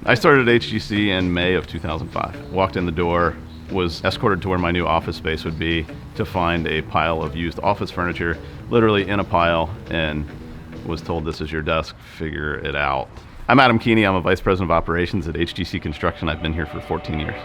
I started at HGC in May of 2005. Walked in the door, was escorted to where my new office space would be to find a pile of used office furniture, literally in a pile, and was told, this is your desk, figure it out. I'm Adam Kuehne, I'm a Vice President of Operations at HGC Construction. I've been here for 14 years.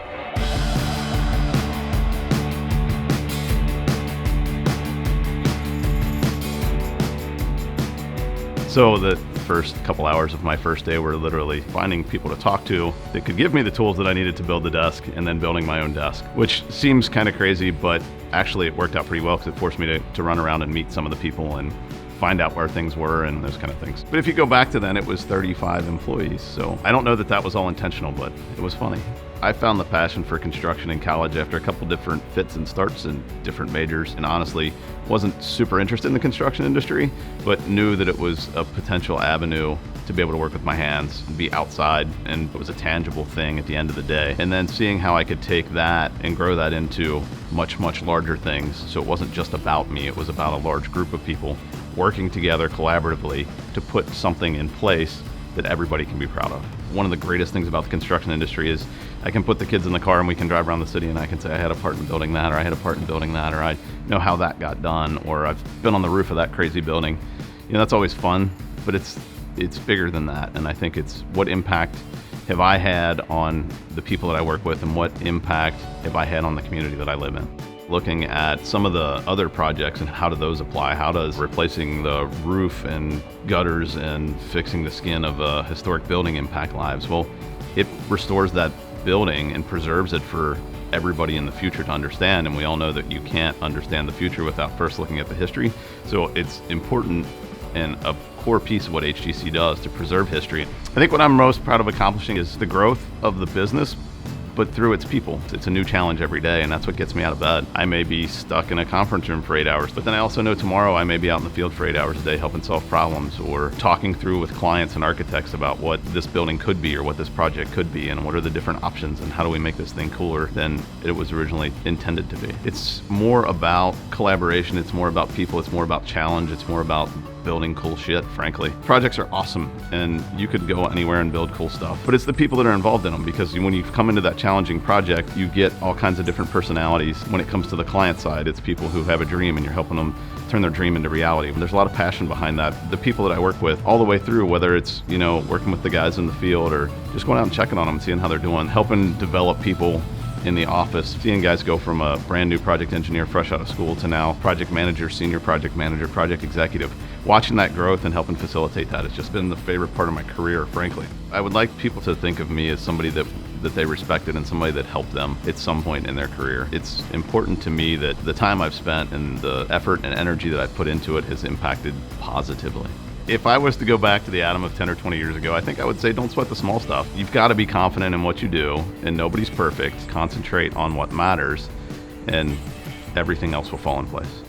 So the first couple hours of my first day were literally finding people to talk to that could give me the tools that I needed to build the desk, and then building my own desk, which seems kind of crazy, but actually it worked out pretty well because it forced me to run around and meet some of the people and find out where things were and those kind of things. But if you go back to then, it was 35 employees. So I don't know that that was all intentional, but it was funny. I found the passion for construction in college after a couple different fits and starts in different majors, and honestly wasn't super interested in the construction industry, but knew that it was a potential avenue to be able to work with my hands and be outside, and it was a tangible thing at the end of the day. And then seeing how I could take that and grow that into much, much larger things. So it wasn't just about me, it was about a large group of people working together collaboratively to put something in place that everybody can be proud of. One of the greatest things about the construction industry is I can put the kids in the car and we can drive around the city and I can say I had a part in building that, or I had a part in building that, or I know how that got done, or I've been on the roof of that crazy building. You know, that's always fun, but it's bigger than that. And I think it's what impact have I had on the people that I work with, and what impact have I had on the community that I live in. Looking at some of the other projects and how do those apply? How does replacing the roof and gutters and fixing the skin of a historic building impact lives? Well, it restores that building and preserves it for everybody in the future to understand, and we all know that you can't understand the future without first looking at the history. So it's important and a core piece of what HGC does to preserve history. I think what I'm most proud of accomplishing is the growth of the business, but through its people. It's a new challenge every day, and that's what gets me out of bed. I may be stuck in a conference room for 8 hours, but then I also know tomorrow I may be out in the field for 8 hours a day helping solve problems, or talking through with clients and architects about what this building could be, or what this project could be, and what are the different options, and how do we make this thing cooler than it was originally intended to be. It's more about collaboration, it's more about people, it's more about challenge, it's more about building cool shit, frankly. Projects are awesome, and you could go anywhere and build cool stuff, but it's the people that are involved in them, because when you come into that challenging project, you get all kinds of different personalities. When it comes to the client side, it's people who have a dream and you're helping them turn their dream into reality. There's a lot of passion behind that. The people that I work with all the way through, whether it's, you know, working with the guys in the field or just going out and checking on them, seeing how they're doing, helping develop people in the office, seeing guys go from a brand new project engineer fresh out of school to now project manager, senior project manager, project executive. Watching that growth and helping facilitate that has just been the favorite part of my career, frankly. I would like people to think of me as somebody that they respected and somebody that helped them at some point in their career. It's important to me that the time I've spent and the effort and energy that I've put into it has impacted positively. If I was to go back to the Adam of 10 or 20 years ago, I think I would say don't sweat the small stuff. You've got to be confident in what you do, and nobody's perfect. Concentrate on what matters, and everything else will fall in place.